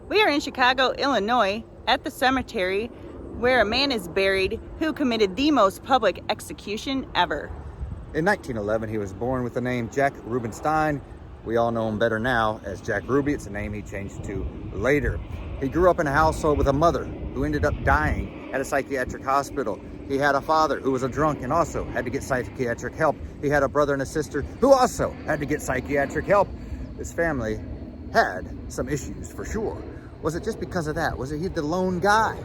We are in Chicago, Illinois, at the cemetery where a man is buried who committed the most public execution ever. In 1911, he was born with the name Jack Rubenstein. We all know him better now as Jack Ruby. It's a name he changed to later. He grew up in a household with a mother who ended up dying at a psychiatric hospital. He had a father who was a drunk and also had to get psychiatric help. He had a brother and a sister who also had to get psychiatric help. His family had some issues for sure. Was it just because of that? Was it he the lone guy?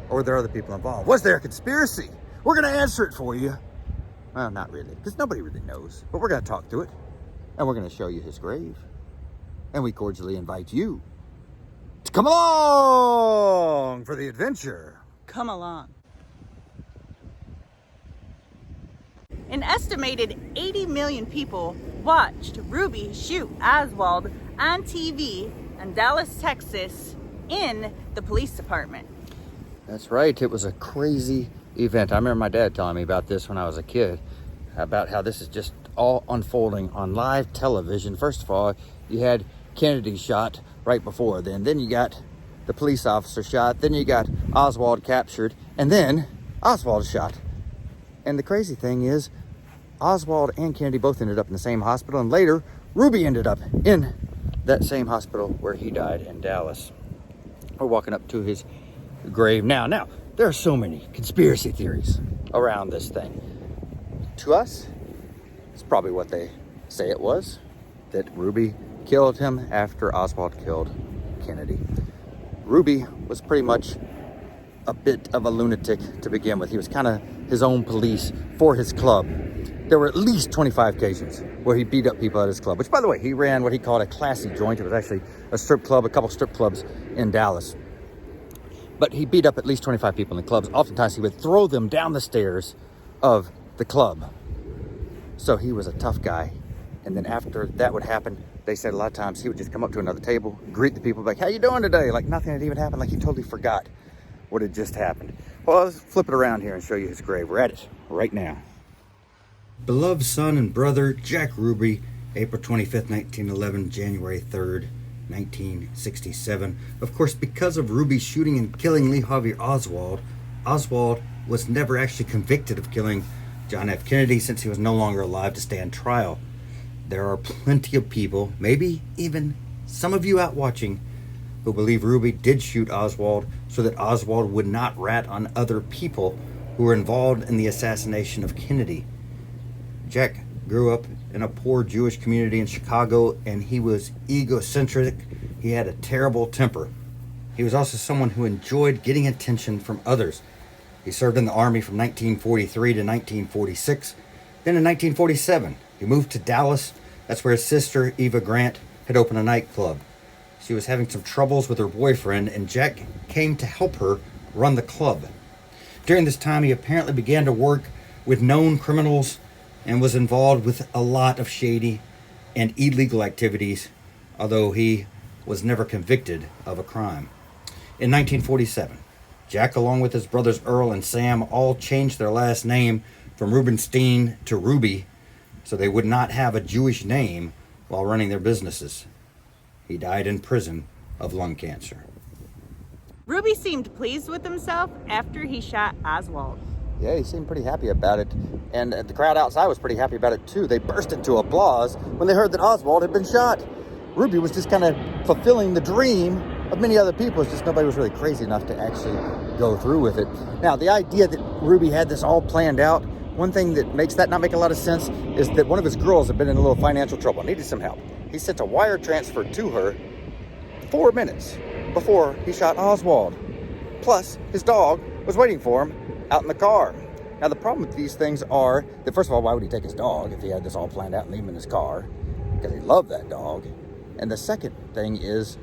Or were there other people involved? Was there a conspiracy? We're gonna answer it for you. Well, not really, because nobody really knows. But we're gonna talk to it, and we're gonna show you his grave. And we cordially invite you to come along for the adventure. Come along. An estimated 80 million people watched Ruby shoot Oswald on TV in Dallas, Texas, in the police department. That's right, it was a crazy event. I remember my dad telling me about this when I was a kid, about how this is just all unfolding on live television. First of all, you had Kennedy shot right before then you got the police officer shot, then you got Oswald captured, and then Oswald shot. And the crazy thing is, Oswald and Kennedy both ended up in the same hospital, and later, Ruby ended up in that same hospital where he died in Dallas. We're walking up to his grave now. Now, there are so many conspiracy theories around this thing. To us, it's probably what they say it was, that Ruby killed him after Oswald killed Kennedy. Ruby was pretty much a bit of a lunatic to begin with. He was kind of his own police for his club. There were at least 25 occasions where he beat up people at his club, which, by the way, he ran what he called a classy joint. It was actually a strip club, a couple strip clubs in Dallas. But he beat up at least 25 people in the clubs. Oftentimes, he would throw them down the stairs of the club. So he was a tough guy. And then after that would happen, they said a lot of times he would just come up to another table, greet the people, like, how you doing today? Like nothing had even happened, like he totally forgot what had just happened. Well, let's flip it around here and show you his grave. We're at it right now. Beloved son and brother, Jack Ruby, April 25th, 1911, January 3rd, 1967. Of course, because of Ruby's shooting and killing Lee Harvey Oswald, Oswald was never actually convicted of killing John F. Kennedy since he was no longer alive to stand trial. There are plenty of people, maybe even some of you out watching, who believe Ruby did shoot Oswald so that Oswald would not rat on other people who were involved in the assassination of Kennedy. Jack grew up in a poor Jewish community in Chicago, and he was egocentric. He had a terrible temper. He was also someone who enjoyed getting attention from others. He served in the Army from 1943 to 1946. Then in 1947, he moved to Dallas. That's where his sister, Eva Grant, had opened a nightclub. She was having some troubles with her boyfriend, and Jack came to help her run the club. During this time, he apparently began to work with known criminals and was involved with a lot of shady and illegal activities, although he was never convicted of a crime. In 1947, Jack, along with his brothers Earl and Sam, all changed their last name from Rubenstein to Ruby so they would not have a Jewish name while running their businesses. He died in prison of lung cancer. Ruby seemed pleased with himself after he shot Oswald. Yeah, he seemed pretty happy about it. And the crowd outside was pretty happy about it too. They burst into applause when they heard that Oswald had been shot. Ruby was just kind of fulfilling the dream of many other people. It's just nobody was really crazy enough to actually go through with it. Now, the idea that Ruby had this all planned out, one thing that makes that not make a lot of sense is that one of his girls had been in a little financial trouble, needed some help. He sent a wire transfer to her 4 minutes before he shot Oswald. Plus, his dog was waiting for him out in the car. Now, the problem with these things are that, first of all, why would he take his dog if he had this all planned out and leave him in his car? Because he loved that dog. And the second thing is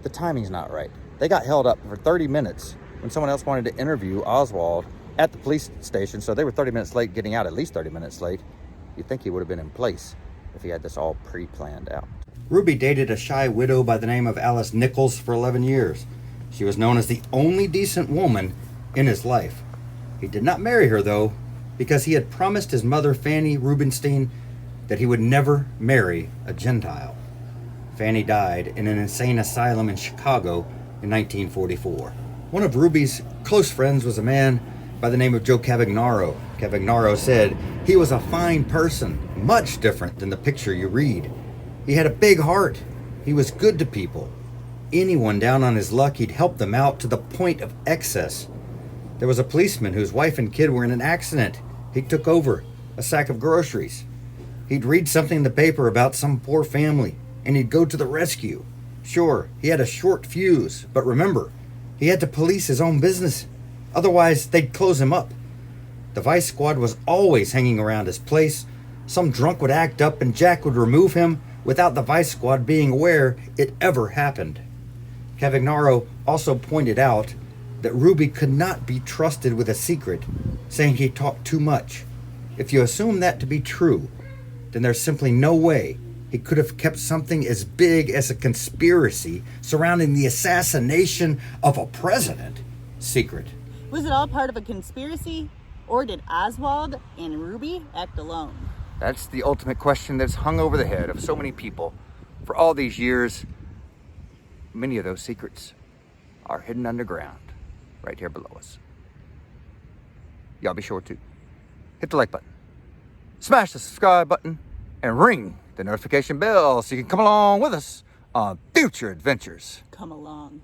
the timing's not right. They got held up for 30 minutes when someone else wanted to interview Oswald at the police station, so they were 30 minutes late getting out, at least 30 minutes late. You'd think he would have been in place if he had this all pre-planned out. Ruby dated a shy widow by the name of Alice Nichols for 11 years. She was known as the only decent woman in his life. He did not marry her, though, because he had promised his mother, Fanny Rubenstein, that he would never marry a Gentile. Fanny died in an insane asylum in Chicago in 1944. One of Ruby's close friends was a man by the name of Joe Cavagnaro. Cavagnaro said he was a fine person, much different than the picture you read. He had a big heart. He was good to people. Anyone down on his luck, he'd help them out to the point of excess. There was a policeman whose wife and kid were in an accident. He took over a sack of groceries. He'd read something in the paper about some poor family, and he'd go to the rescue. Sure, he had a short fuse, but remember, he had to police his own business. Otherwise, they'd close him up. The vice squad was always hanging around his place. Some drunk would act up and Jack would remove him without the vice squad being aware it ever happened. Cavagnaro also pointed out that Ruby could not be trusted with a secret, saying he talked too much. If you assume that to be true, then there's simply no way he could have kept something as big as a conspiracy surrounding the assassination of a president secret. Was it all part of a conspiracy, or did Oswald and Ruby act alone? That's the ultimate question that's hung over the head of so many people for all these years. Many of those secrets are hidden underground right here below us. Y'all be sure to hit the like button, smash the subscribe button, and ring the notification bell so you can come along with us on future adventures. Come along.